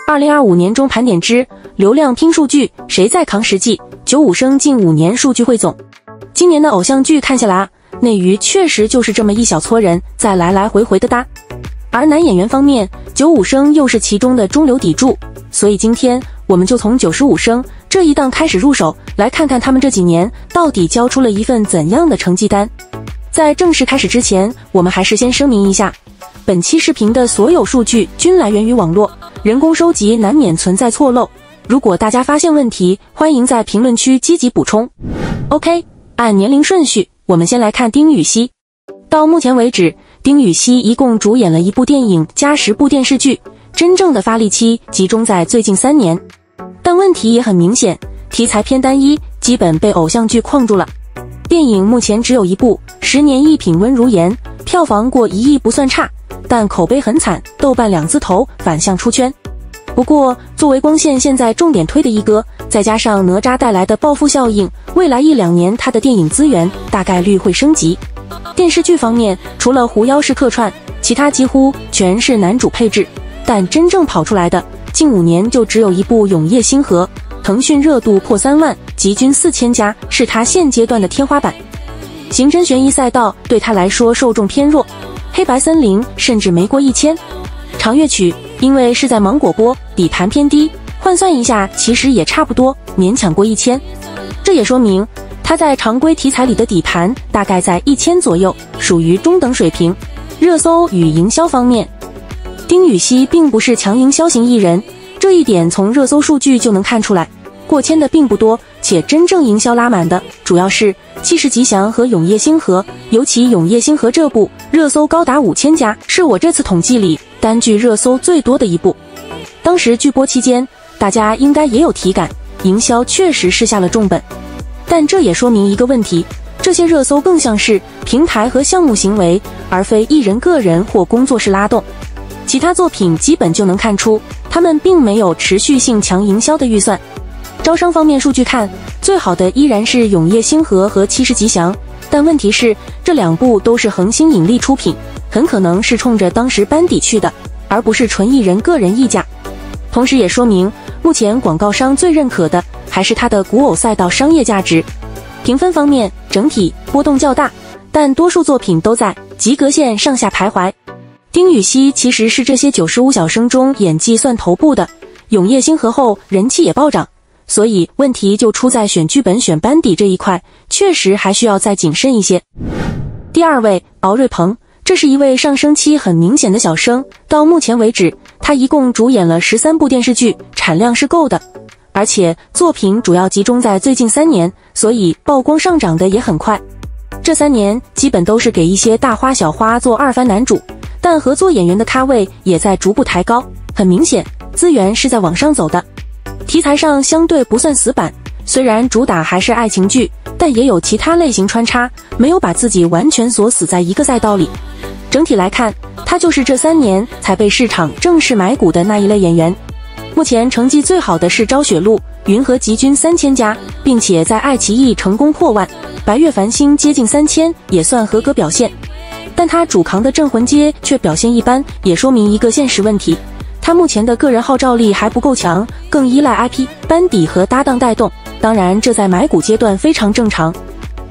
2025年中盘点之流量拼数据，谁在扛实际？95生近5年数据汇总。今年的偶像剧看下来，内娱确实就是这么一小撮人在来来回回的搭。而男演员方面，95生又是其中的中流砥柱，所以今天我们就从95生这一档开始入手，来看看他们这几年到底交出了一份怎样的成绩单。在正式开始之前，我们还是先声明一下，本期视频的所有数据均来源于网络，人工收集难免存在错漏，如果大家发现问题，欢迎在评论区积极补充。OK， 按年龄顺序，我们先来看丁禹兮。到目前为止，丁禹兮一共主演了1部电影加10部电视剧，真正的发力期集中在最近3年。但问题也很明显，题材偏单一，基本被偶像剧框住了。电影目前只有1部，10年一品温如言，票房过1亿不算差，但口碑很惨，豆瓣2字头，反向出圈。不过作为光线现在重点推的一哥，再加上哪吒带来的暴富效应，未来1-2年他的电影资源大概率会升级。电视剧方面，除了狐妖是客串，其他几乎全是男主配置，但真正跑出来的近5年就只有1部《永夜星河》，腾讯热度破3万，集均4000加，是他现阶段的天花板。刑侦悬疑赛道对他来说受众偏弱，黑白森林甚至没过1000。长乐曲因为是在芒果播，底盘偏低，换算一下其实也差不多，勉强过1000。这也说明他在常规题材里的底盘大概在1000左右，属于中等水平。热搜与营销方面，丁禹兮并不是强营销型艺人，这一点从热搜数据就能看出来。过千的并不多，且真正营销拉满的主要是七十吉祥和永夜星河，尤其永夜星河这部热搜高达5000加，是我这次统计里单剧热搜最多的一部。当时剧播期间，大家应该也有体感，营销确实是下了重本。但这也说明一个问题，这些热搜更像是平台和项目行为，而非艺人个人或工作室拉动。其他作品基本就能看出，他们并没有持续性强营销的预算。招商方面数据看，最好的依然是永夜星河和七十吉祥，但问题是这2部都是恒星引力出品，很可能是冲着当时班底去的，而不是纯艺人个人溢价。同时也说明，目前广告商最认可的还是他的古偶赛道商业价值。评分方面，整体波动较大，但多数作品都在及格线上下徘徊。丁禹兮其实是这些95小生中演技算头部的，永夜星河后人气也暴涨，所以问题就出在选剧本选班底这一块，确实还需要再谨慎一些。第2位，敖瑞鹏，这是一位上升期很明显的小生，到目前为止，他一共主演了13部电视剧，产量是够的，而且作品主要集中在最近3年，所以曝光上涨的也很快。这3年基本都是给一些大花小花做2番男主，但合作演员的咖位也在逐步抬高，很明显，资源是在往上走的。题材上相对不算死板，虽然主打还是爱情剧，但也有其他类型穿插，没有把自己完全锁死在一个赛道里。整体来看，他就是这3年才被市场正式买股的那一类演员。目前成绩最好的是昭雪露，云和集均3000加，并且在爱奇艺成功破万，白月繁星接近3000，也算合格表现。但他主扛的镇魂街却表现一般，也说明一个现实问题，他目前的个人号召力还不够强，更依赖 IP、班底和搭档带动，当然这在买股阶段非常正常。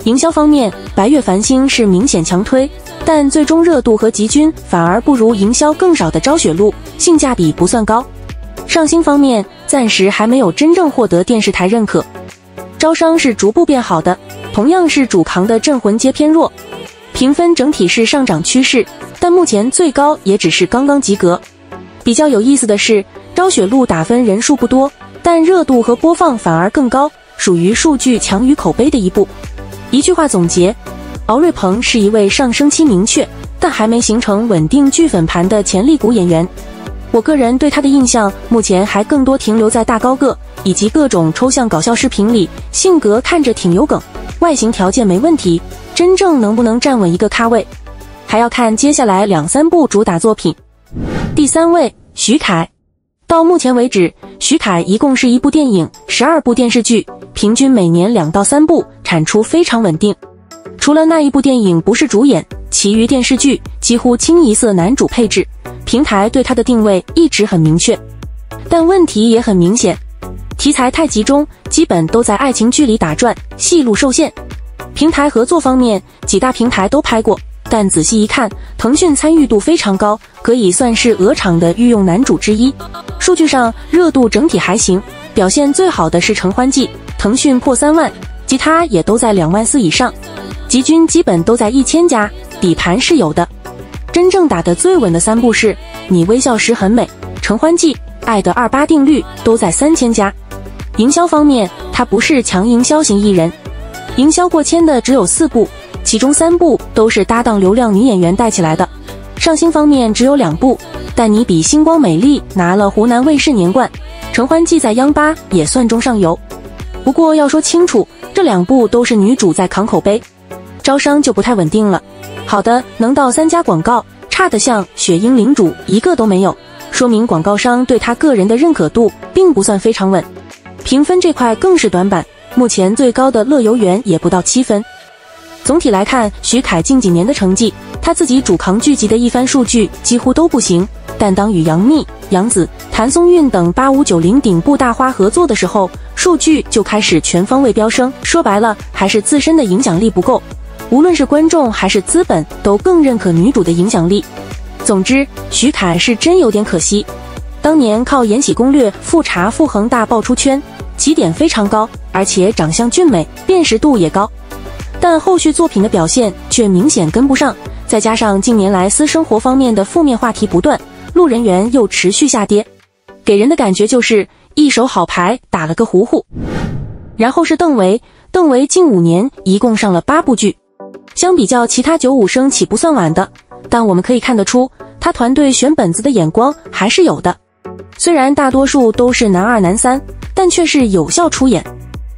营销方面，白月繁星是明显强推，但最终热度和集均反而不如营销更少的昭雪露，性价比不算高。上星方面，暂时还没有真正获得电视台认可。招商是逐步变好的，同样是主扛的镇魂街偏弱，评分整体是上涨趋势，但目前最高也只是刚刚及格。比较有意思的是，昭雪露打分人数不多，但热度和播放反而更高，属于数据强于口碑的一部。一句话总结，敖瑞鹏是一位上升期明确，但还没形成稳定剧粉盘的潜力股演员。我个人对他的印象目前还更多停留在大高个以及各种抽象搞笑视频里，性格看着挺有梗，外形条件没问题，真正能不能站稳一个咖位，还要看接下来2-3部主打作品。第3位，徐凯。到目前为止，徐凯一共是1部电影，12部电视剧，平均每年2到3部，产出非常稳定。除了那一部电影不是主演，其余电视剧几乎清一色男主配置，平台对他的定位一直很明确。但问题也很明显，题材太集中，基本都在爱情剧里打转，戏路受限。平台合作方面，几大平台都拍过，但仔细一看，腾讯参与度非常高，可以算是鹅厂的御用男主之一。数据上热度整体还行，表现最好的是《承欢记》，腾讯破3万，其他也都在2万4以上，集均基本都在1000加，底盘是有的。真正打得最稳的3部是《你微笑时很美》、《承欢记》、《爱的28定律》，都在3000加。营销方面，他不是强营销型艺人，营销过千的只有4部，其中3部都是搭档流量女演员带起来的。上星方面只有2部，但你比星光美丽拿了湖南卫视年冠，《承欢记》在央8也算中上游。不过要说清楚，这2部都是女主在扛口碑，招商就不太稳定了。好的能到3家广告，差的像雪鹰领主一个都没有，说明广告商对他个人的认可度并不算非常稳。评分这块更是短板，目前最高的乐游原也不到7分。总体来看，徐凯近几年的成绩，他自己主扛剧集的一番数据几乎都不行，但当与杨幂、杨紫、谭松韵等8590顶部大花合作的时候，数据就开始全方位飙升。说白了，还是自身的影响力不够，无论是观众还是资本都更认可女主的影响力。总之，徐凯是真有点可惜，当年靠《延禧攻略》富察傅恒大爆出圈，起点非常高，而且长相俊美，辨识度也高，但后续作品的表现却明显跟不上，再加上近年来私生活方面的负面话题不断，路人缘又持续下跌，给人的感觉就是一手好牌打了个糊糊。然后是邓为近5年一共上了8部剧，相比较其他95生起不算晚的，但我们可以看得出他团队选本子的眼光还是有的。虽然大多数都是男2男3，但却是有效出演。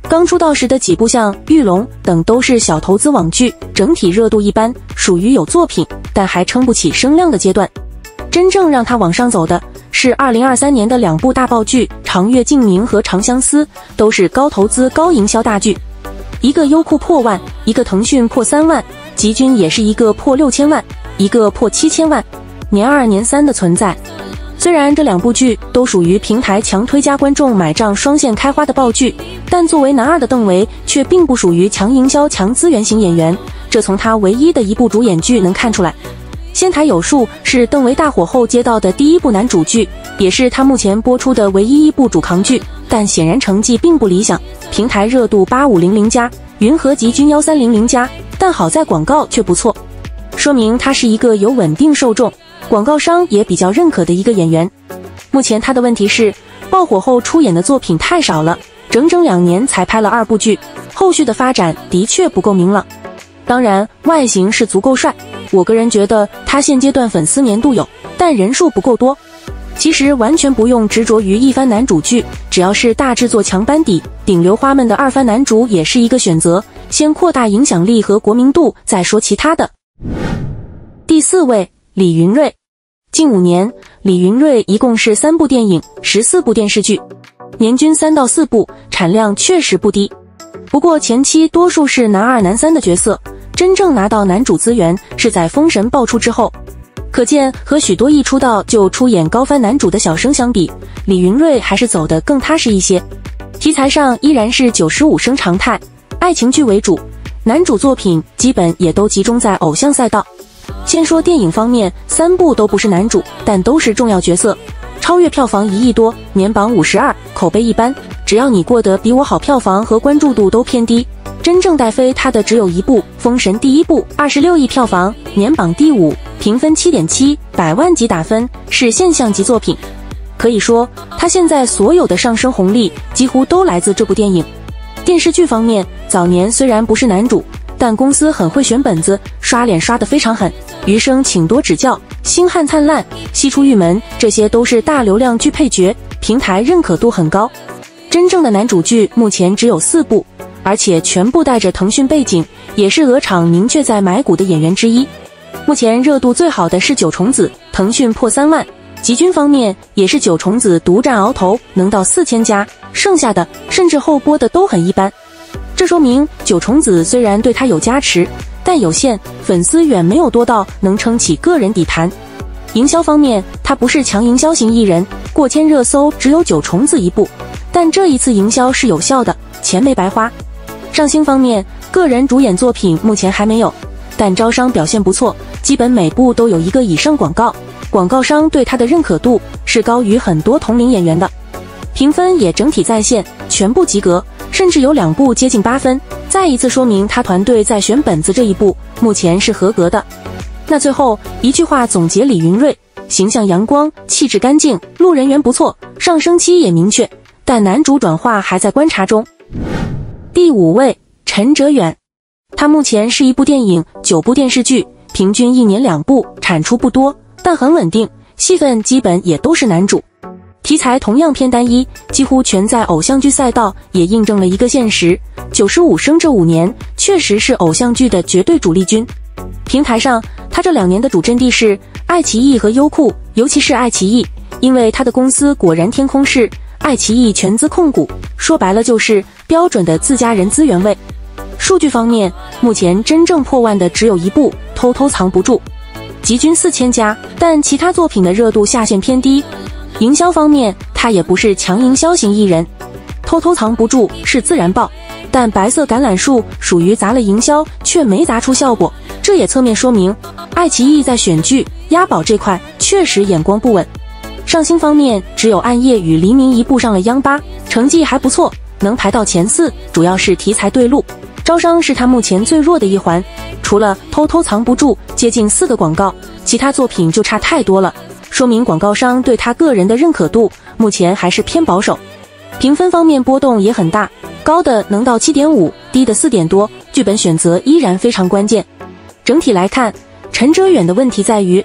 刚出道时的几部像《玉龙》等都是小投资网剧，整体热度一般，属于有作品但还撑不起声量的阶段。真正让他往上走的是2023年的2部大爆剧《长月烬明》和《长相思》，都是高投资高营销大剧，一个优酷破万，一个腾讯破3万，集均也是一个破6000万，一个破7000万，年2年3的存在。虽然这2部剧都属于平台强推加观众买账双线开花的爆剧，但作为男2的邓为却并不属于强营销强资源型演员，这从他唯一的一部主演剧能看出来。仙台有树是邓为大火后接到的第1部男主剧，也是他目前播出的唯一一部主扛剧，但显然成绩并不理想，平台热度8500加，云和集均1300加，但好在广告却不错，说明他是一个有稳定受众，广告商也比较认可的一个演员。目前他的问题是爆火后出演的作品太少了，整整2年才拍了2部剧，后续的发展的确不够明朗。当然外形是足够帅，我个人觉得他现阶段粉丝粘度有，但人数不够多。其实完全不用执着于一番男主剧，只要是大制作强班底顶流花们的2番男主也是一个选择，先扩大影响力和国民度再说其他的。第4位李云睿，近5年李云睿一共是3部电影14部电视剧，年均3到4部，产量确实不低。不过前期多数是男2男3的角色，真正拿到男主资源是在封神爆出之后，可见和许多一出道就出演高番男主的小生相比，李云睿还是走得更踏实一些。题材上依然是95生常态，爱情剧为主，男主作品基本也都集中在偶像赛道。先说电影方面，3部都不是男主，但都是重要角色，超越票房1亿多，年榜52，口碑一般，只要你过得比我好，票房和关注度都偏低。真正带飞他的只有1部《封神》第1部，26亿票房，年榜第5，评分7.7，百万级打分，是现象级作品。可以说他现在所有的上升红利几乎都来自这部电影。电视剧方面，早年虽然不是男主，但公司很会选本子，刷脸刷得非常狠，余生请多指教、星汉灿烂、西出玉门，这些都是大流量剧配角，平台认可度很高。真正的男主剧目前只有4部，而且全部带着腾讯背景，也是鹅厂明确在买股的演员之一。目前热度最好的是九重子，腾讯破3万，集均方面也是九重子独占鳌头，能到4000加，剩下的甚至后播的都很一般。这说明九重子虽然对他有加持，但有限，粉丝远没有多到能撑起个人底盘。营销方面，他不是强营销型艺人，过千热搜只有九重子一部，但这一次营销是有效的，钱没白花。上星方面，个人主演作品目前还没有，但招商表现不错，基本每部都有1个以上广告，广告商对他的认可度是高于很多同龄演员的。评分也整体在线，全部及格，甚至有2部接近8分，再一次说明他团队在选本子这一步目前是合格的。那最后一句话总结李云睿：形象阳光，气质干净，路人缘不错，上升期也明确，但男主转化还在观察中。第5位，陈哲远。他目前是1部电影、9部电视剧，平均1年2部，产出不多，但很稳定，戏份基本也都是男主。题材同样偏单一，几乎全在偶像剧赛道，也印证了一个现实：95生这5年确实是偶像剧的绝对主力军。平台上，他这2年的主阵地是爱奇艺和优酷，尤其是爱奇艺，因为他的公司果然天空是爱奇艺全资控股，说白了就是标准的自家人资源位。数据方面，目前真正破万的只有1部，偷偷藏不住，集均4000加，但其他作品的热度下限偏低。营销方面，他也不是强营销型艺人，偷偷藏不住是自然爆，但白色橄榄树属于砸了营销却没砸出效果，这也侧面说明爱奇艺在选剧押宝这块确实眼光不稳。上星方面，只有暗夜与黎明1部上了央8，成绩还不错，能排到前4，主要是题材对路。招商是他目前最弱的一环，除了偷偷藏不住接近4个广告，其他作品就差太多了，说明广告商对他个人的认可度目前还是偏保守。评分方面波动也很大，高的能到 7.5， 低的4点多，剧本选择依然非常关键。整体来看，陈哲远的问题在于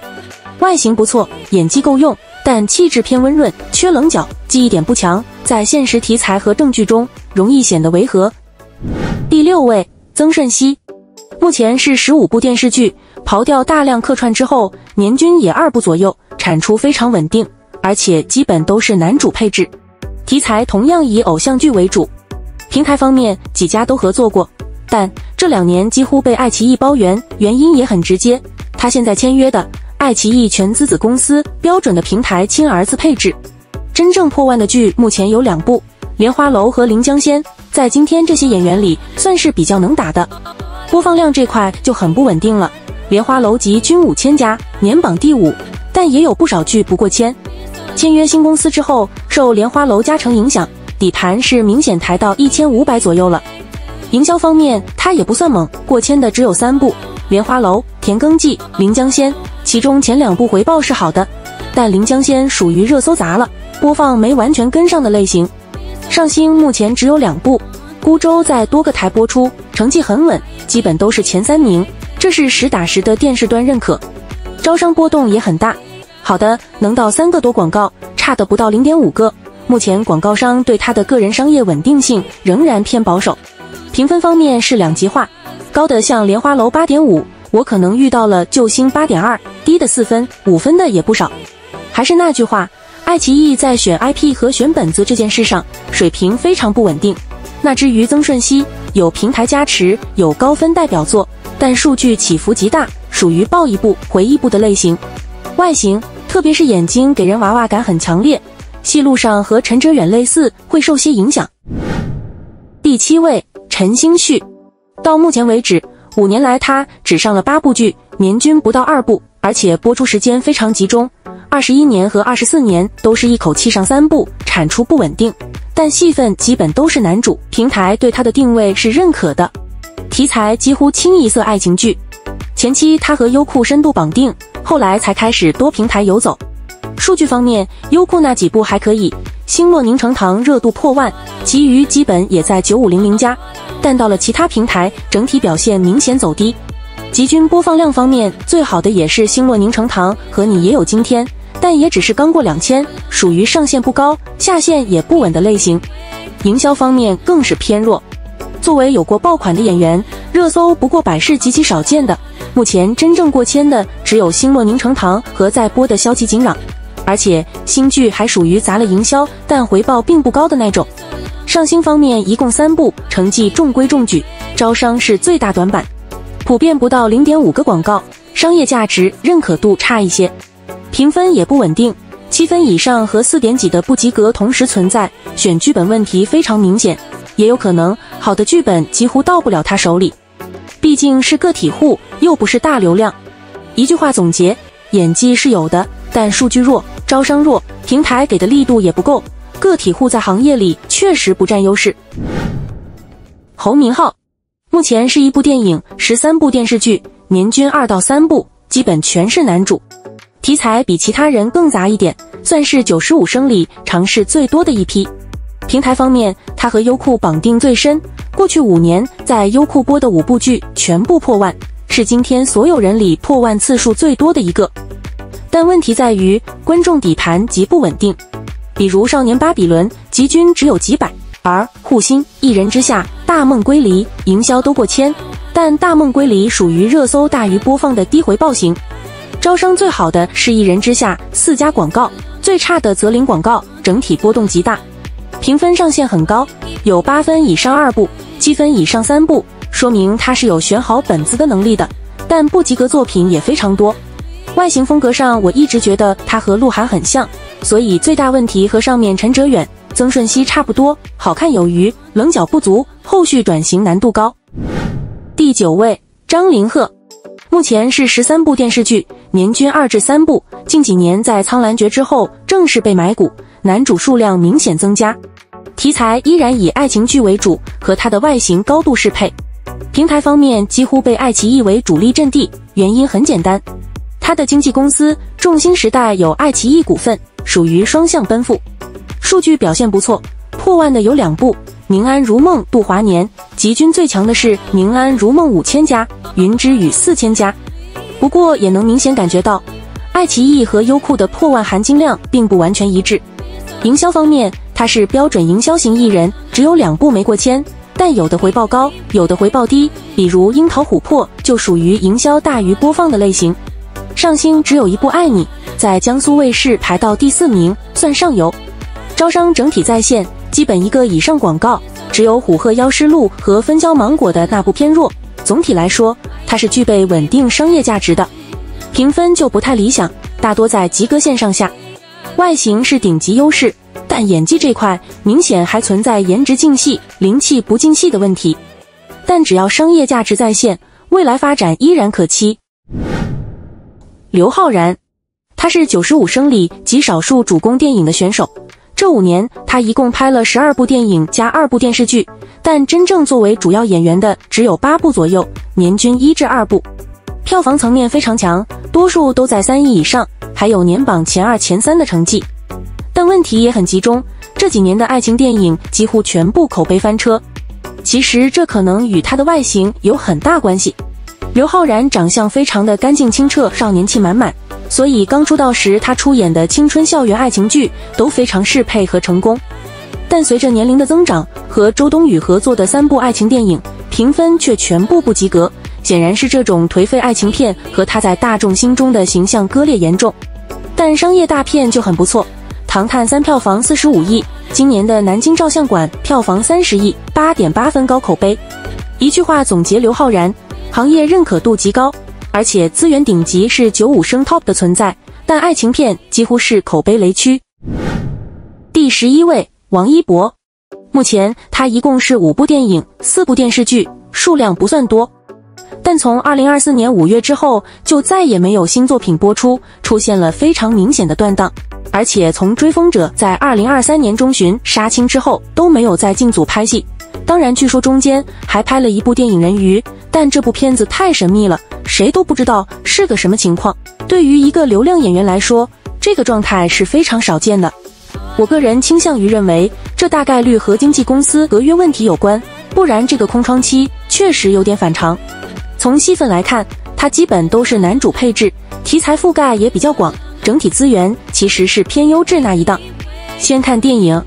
外形不错，演技够用，但气质偏温润，缺棱角，记忆点不强，在现实题材和正剧中容易显得违和。第6位，曾舜晞。目前是15部电视剧，刨掉大量客串之后，年均也2部左右，产出非常稳定，而且基本都是男主配置。题材同样以偶像剧为主。平台方面，几家都合作过，但这2年几乎被爱奇艺包圆，原因也很直接，他现在签约的爱奇艺全资子公司标准的平台亲儿子配置。真正破万的剧目前有2部，莲花楼和临江仙，在今天这些演员里算是比较能打的。播放量这块就很不稳定了，莲花楼集均5000加，年榜第5，但也有不少剧不过千。签约新公司之后，受莲花楼加成影响，底盘是明显抬到1500左右了。营销方面，它也不算猛，过千的只有3部，莲花楼、田耕记、临江仙，其中前2部回报是好的，但临江仙属于热搜砸了，播放没完全跟上的类型。上星目前只有2部，孤舟在多个台播出，成绩很稳，基本都是前3名，这是实打实的电视端认可。招商波动也很大，好的能到3个多广告，差的不到 0.5 个，目前广告商对他的个人商业稳定性仍然偏保守。评分方面是2极化，高的像莲花楼 8.5， 我可能遇到了救星 8.2， 低的4分、5分的也不少。还是那句话，爱奇艺在选 IP 和选本子这件事上水平非常不稳定。那至于曾舜晞，有平台加持，有高分代表作，但数据起伏极大，属于爆一部回一部的类型。外形，特别是眼睛给人娃娃感很强烈，戏路上和陈哲远类似，会受些影响。第7位，陈星旭。到目前为止，5年来他只上了8部剧，年均不到2部，而且播出时间非常集中，21年和24年都是一口气上3部，产出不稳定，但戏份基本都是男主，平台对他的定位是认可的。题材几乎清一色爱情剧，前期他和优酷深度绑定，后来才开始多平台游走。数据方面，优酷那几部还可以，星落凝成糖热度破万，其余基本也在9500加，但到了其他平台，整体表现明显走低。集均播放量方面，最好的也是星落凝成糖和你也有今天，但也只是刚过2000，属于上限不高，下限也不稳的类型。营销方面更是偏弱。作为有过爆款的演员，热搜不过百是极其少见的，目前真正过千的只有星落凝成糖和在播的消极警嚷，而且新剧还属于砸了营销但回报并不高的那种。上星方面一共3部，成绩中规中矩，招商是最大短板，普遍不到 0.5 个广告，商业价值认可度差一些。评分也不稳定，7分以上和4点几的不及格同时存在，选剧本问题非常明显，也有可能好的剧本几乎到不了他手里，毕竟是个体户，又不是大流量。一句话总结，演技是有的，但数据弱，招商弱，平台给的力度也不够，个体户在行业里确实不占优势。侯明昊目前是1部电影，13部电视剧，年均2到3部，基本全是男主，题材比其他人更杂一点，算是95生里尝试最多的一批。平台方面，他和优酷绑定最深，过去5年在优酷播的5部剧全部破万，是今天所有人里破万次数最多的一个。但问题在于观众底盘极不稳定，比如少年巴比伦集均只有几百，而护心、一人之下、大梦归离营销都过千，但大梦归离属于热搜大于播放的低回报型。招商最好的是一人之下4家广告，最差的则零广告，整体波动极大。评分上限很高，有8分以上2部，7分以上3部，说明他是有选好本子的能力的，但不及格作品也非常多。外形风格上我一直觉得他和鹿晗很像，所以最大问题和上面陈哲远、曾舜晞差不多，好看有余，棱角不足，后续转型难度高。第9位，张凌赫，目前是13部电视剧，年均2至3部，近几年在《苍兰诀》之后正式被买股，男主数量明显增加，题材依然以爱情剧为主，和他的外形高度适配。平台方面几乎被爱奇艺为主力阵地，原因很简单，他的经纪公司众星时代有爱奇艺股份，属于双向奔赴。数据表现不错，破万的有2部，宁安如梦、杜华年，集均最强的是宁安如梦5000加，云之羽4000加。不过也能明显感觉到，爱奇艺和优酷的破万含金量并不完全一致。营销方面，他是标准营销型艺人，只有2部没过千，但有的回报高，有的回报低，比如樱桃琥珀就属于营销大于播放的类型。上星只有1部爱你，在江苏卫视排到第4名，算上游。招商整体在线，基本1个以上广告，只有虎鹤妖师录和分椒芒果的那部偏弱。总体来说，它是具备稳定商业价值的。评分就不太理想，大多在及格线上下。外形是顶级优势，但演技这块明显还存在颜值竞戏、灵气不竞戏的问题。但只要商业价值在线，未来发展依然可期。刘昊然，他是95生里极少数主攻电影的选手。这5年，他一共拍了12部电影加2部电视剧，但真正作为主要演员的只有8部左右，年均1至2部。票房层面非常强，多数都在3亿以上，还有年榜前2、前3的成绩。但问题也很集中，这几年的爱情电影几乎全部口碑翻车。其实这可能与他的外形有很大关系。刘昊然长相非常的干净清澈，少年气满满，所以刚出道时他出演的青春校园爱情剧都非常适配和成功。但随着年龄的增长，和周冬雨合作的3部爱情电影评分却全部不及格，显然是这种颓废爱情片和他在大众心中的形象割裂严重。但商业大片就很不错，唐探3票房45亿，今年的南京照相馆票房30亿，8.8分高口碑。一句话总结刘昊然，行业认可度极高，而且资源顶级是95生 top 的存在，但爱情片几乎是口碑雷区。第11位，王一博，目前他一共是5部电影、4部电视剧，数量不算多，但从2024年5月之后就再也没有新作品播出，出现了非常明显的断档。而且从追风者在2023年中旬杀青之后都没有再进组拍戏，当然据说中间还拍了1部电影人鱼，但这部片子太神秘了，谁都不知道是个什么情况。对于一个流量演员来说，这个状态是非常少见的。我个人倾向于认为，这大概率和经纪公司合约问题有关，不然这个空窗期确实有点反常。从戏份来看，他基本都是男主配置，题材覆盖也比较广，整体资源其实是偏优质那一档。先看电影，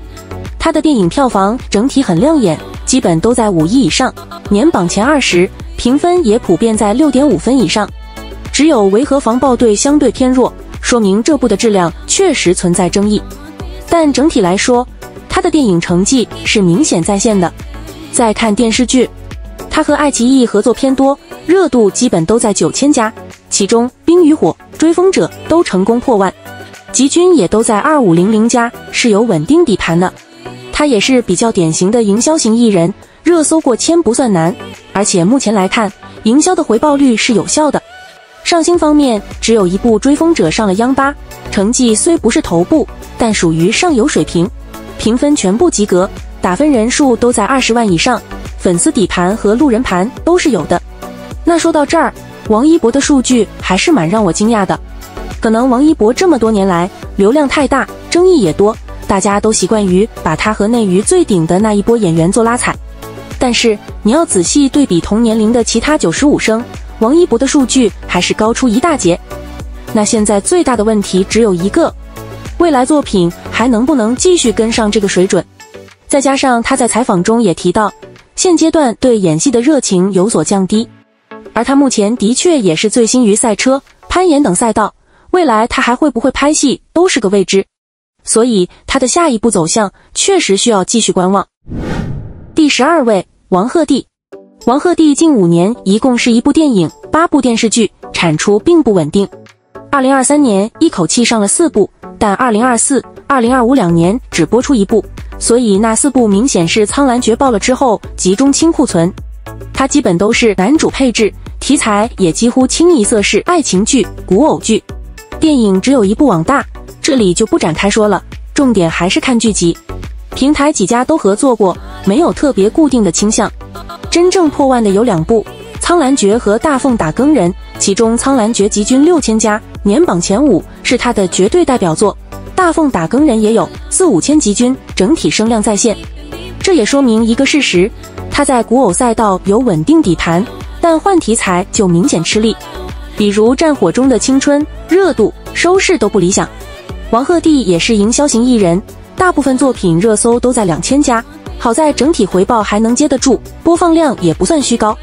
他的电影票房整体很亮眼，基本都在5亿以上，年榜前20，评分也普遍在 6.5 分以上。只有维和防暴队相对偏弱，说明这部的质量确实存在争议。但整体来说，他的电影成绩是明显在线的。再看电视剧，他和爱奇艺合作偏多，热度基本都在9000加，其中《冰与火》《追风者》都成功破万，集均也都在2500加，是有稳定底盘的。他也是比较典型的营销型艺人，热搜过千不算难，而且目前来看，营销的回报率是有效的。上星方面，只有一部《追风者》上了央8，成绩虽不是头部，但属于上游水平，评分全部及格，打分人数都在20万以上，粉丝底盘和路人盘都是有的。那说到这儿，王一博的数据还是蛮让我惊讶的。可能王一博这么多年来流量太大，争议也多，大家都习惯于把他和内娱最顶的那一波演员做拉踩。但是你要仔细对比同年龄的其他95声，王一博的数据还是高出一大截。那现在最大的问题只有一个，未来作品还能不能继续跟上这个水准？再加上他在采访中也提到，现阶段对演戏的热情有所降低，而他目前的确也是醉心于赛车、攀岩等赛道，未来他还会不会拍戏都是个未知，所以他的下一步走向确实需要继续观望。第12位，王鹤棣。王鹤棣近5年一共是1部电影、8部电视剧，产出并不稳定。2023年一口气上了4部，但2024、2025两年只播出1部，所以那4部明显是苍兰诀爆了之后集中清库存。他基本都是男主配置，题材也几乎清一色是爱情剧、古偶剧。电影只有1部网大，这里就不展开说了，重点还是看剧集。平台几家都合作过，没有特别固定的倾向。真正破万的有2部，苍兰诀和大凤打更人，其中苍兰诀集均6000加，年榜前5，是他的绝对代表作。大凤打更人也有4-5千集均，整体声量在线。这也说明一个事实，他在古偶赛道有稳定底盘，但换题材就明显吃力。比如战火中的青春，热度、收视都不理想。王鹤棣也是营销型艺人，大部分作品热搜都在2000加，好在整体回报还能接得住，播放量也不算虚高。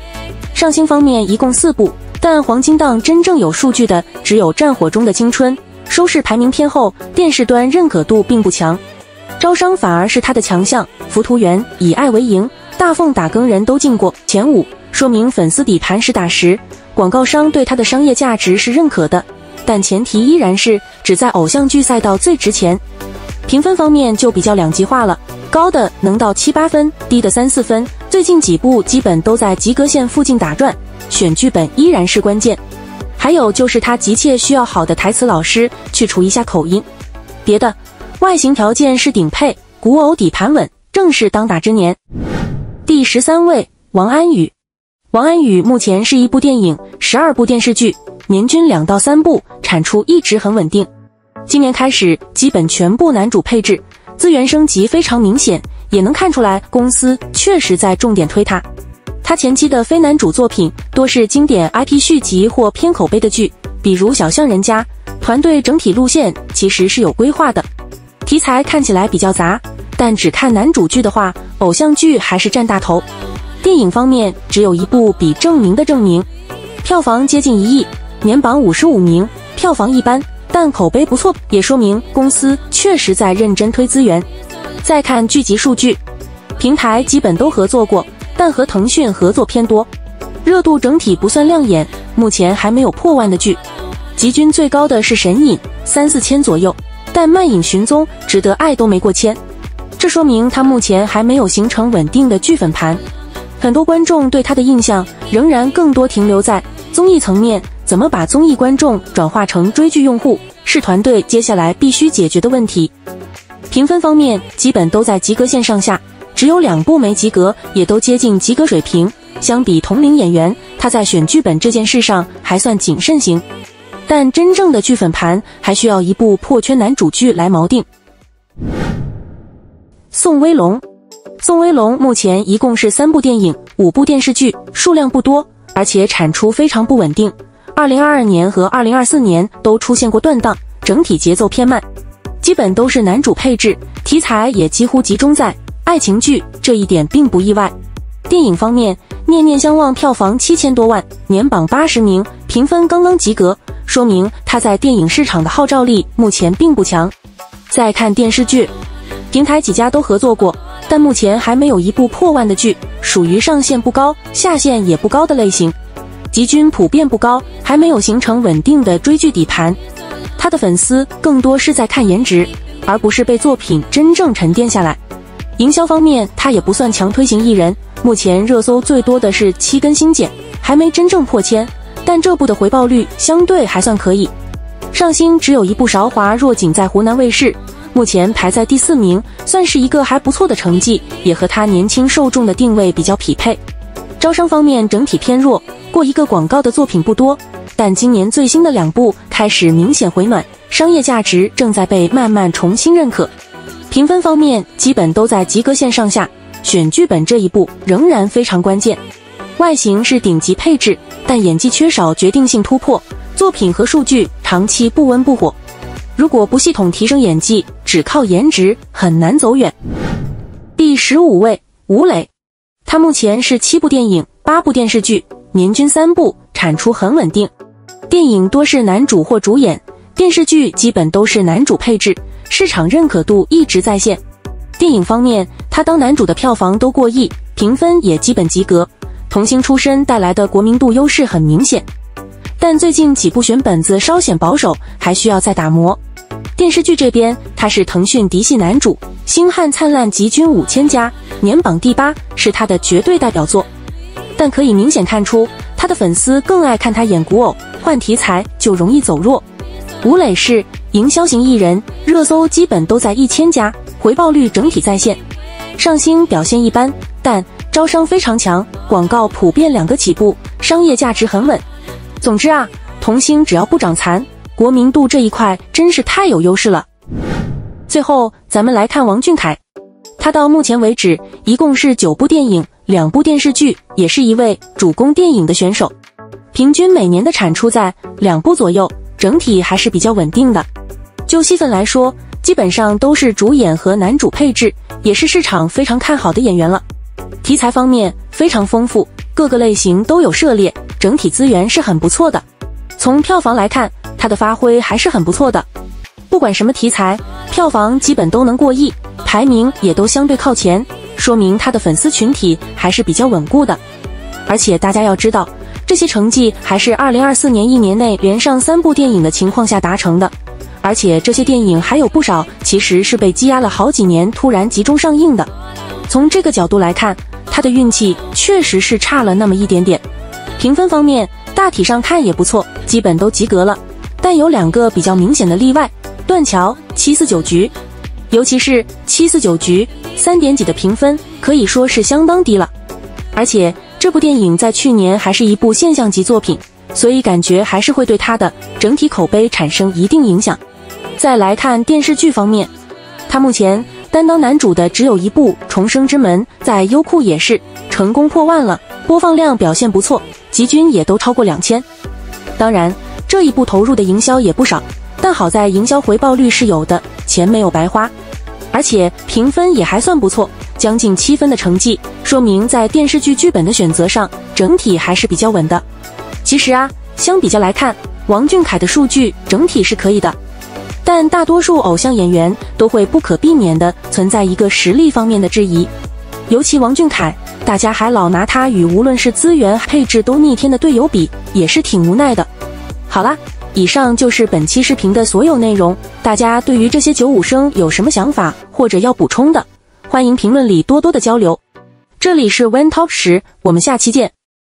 上星方面一共4部，但黄金档真正有数据的只有战火中的青春，收视排名偏后，电视端认可度并不强。招商反而是他的强项，浮屠缘、以爱为营、大凤打更人都进过前5，说明粉丝底盘实打实，广告商对他的商业价值是认可的，但前提依然是只在偶像剧赛道最值钱。评分方面就比较两极化了，高的能到7-8分，低的3-4分，最近几部基本都在及格线附近打转，选剧本依然是关键。还有就是他急切需要好的台词老师去除一下口音，别的外形条件是顶配，古偶底盘稳，正是当打之年。第13位，王安宇。王安宇目前是1部电影、12部电视剧，年均2到3部，产出一直很稳定。今年开始基本全部男主配置，资源升级非常明显，也能看出来公司确实在重点推他。他前期的非男主作品多是经典 IP 续集或偏口碑的剧，比如小巷人家。团队整体路线其实是有规划的，题材看起来比较杂，但只看男主剧的话，偶像剧还是占大头。电影方面只有1部比证明的证明，票房接近1亿，年榜55名，票房一般，但口碑不错，也说明公司确实在认真推资源。再看剧集数据，平台基本都合作过，但和腾讯合作偏多，热度整体不算亮眼，目前还没有破万的剧。集均最高的是神隐，3-4千左右，但漫影寻踪、值得爱都没过千，这说明他目前还没有形成稳定的剧粉盘。很多观众对他的印象仍然更多停留在综艺层面，怎么把综艺观众转化成追剧用户，是团队接下来必须解决的问题。评分方面基本都在及格线上下，只有2部没及格，也都接近及格水平。相比同龄演员，他在选剧本这件事上还算谨慎型，但真正的剧粉盘还需要1部破圈男主剧来锚定。宋威龙。宋威龙目前一共是3部电影、5部电视剧，数量不多，而且产出非常不稳定。2022年和2024年都出现过断档，整体节奏偏慢，基本都是男主配置，题材也几乎集中在爱情剧，这一点并不意外。电影方面，念念相忘票房7000多万，年榜80名，评分刚刚及格，说明他在电影市场的号召力目前并不强。再看电视剧，平台几家都合作过，但目前还没有1部破万的剧，属于上限不高、下限也不高的类型。吉均普遍不高，还没有形成稳定的追剧底盘。他的粉丝更多是在看颜值，而不是被作品真正沉淀下来。营销方面，他也不算强推型艺人，目前热搜最多的是7根新剪，还没真正破千，但这部的回报率相对还算可以。上新只有一部《韶华若锦》在湖南卫视，目前排在第4名，算是一个还不错的成绩，也和他年轻受众的定位比较匹配。招商方面整体偏弱，过一个广告的作品不多，但今年最新的2部开始明显回暖，商业价值正在被慢慢重新认可。评分方面基本都在及格线上下，选剧本这一步仍然非常关键。外形是顶级配置，但演技缺少决定性突破，作品和数据长期不温不火。如果不系统提升演技，只靠颜值很难走远。第15位，吴磊。他目前是7部电影、8部电视剧，年均3部，产出很稳定。电影多是男主或主演，电视剧基本都是男主配置，市场认可度一直在线。电影方面，他当男主的票房都过亿，评分也基本及格，童星出身带来的国民度优势很明显。但最近几部选本子稍显保守，还需要再打磨。电视剧这边，他是腾讯嫡系男主，《星汉灿烂》吉均5000加，年榜第8，是他的绝对代表作。但可以明显看出，他的粉丝更爱看他演古偶，换题材就容易走弱。吴磊是营销型艺人，热搜基本都在1000加，回报率整体在线。上星表现一般，但招商非常强，广告普遍2个起步，商业价值很稳。总之啊，童星只要不长残，国民度这一块真是太有优势了。最后咱们来看王俊凯，他到目前为止一共是9部电影、2部电视剧，也是一位主攻电影的选手，平均每年的产出在2部左右，整体还是比较稳定的。就戏份来说，基本上都是主演和男主配置，也是市场非常看好的演员了。题材方面非常丰富，各个类型都有涉猎，整体资源是很不错的。从票房来看，他的发挥还是很不错的，不管什么题材，票房基本都能过亿，排名也都相对靠前，说明他的粉丝群体还是比较稳固的。而且大家要知道，这些成绩还是2024年1年内连上3部电影的情况下达成的，而且这些电影还有不少其实是被积压了好几年突然集中上映的。从这个角度来看，他的运气确实是差了那么一点点。评分方面大体上看也不错，基本都及格了，但有2个比较明显的例外。断桥、749局，尤其是749局3点几的评分，可以说是相当低了。而且这部电影在去年还是一部现象级作品，所以感觉还是会对它的整体口碑产生一定影响。再来看电视剧方面，他目前担当男主的只有1部《重生之门》，在优酷也是成功破万了，播放量表现不错，吉均也都超过2000。当然这一部投入的营销也不少，但好在营销回报率是有的，钱没有白花，而且评分也还算不错，将近7分的成绩，说明在电视剧剧本的选择上整体还是比较稳的。其实啊，相比较来看，王俊凯的数据整体是可以的，但大多数偶像演员都会不可避免地存在一个实力方面的质疑，尤其王俊凯，大家还老拿他与无论是资源配置都逆天的队友比，也是挺无奈的。好啦，以上就是本期视频的所有内容，大家对于这些95生有什么想法或者要补充的，欢迎评论里多多的交流。这里是 When Talk 时，我们下期见。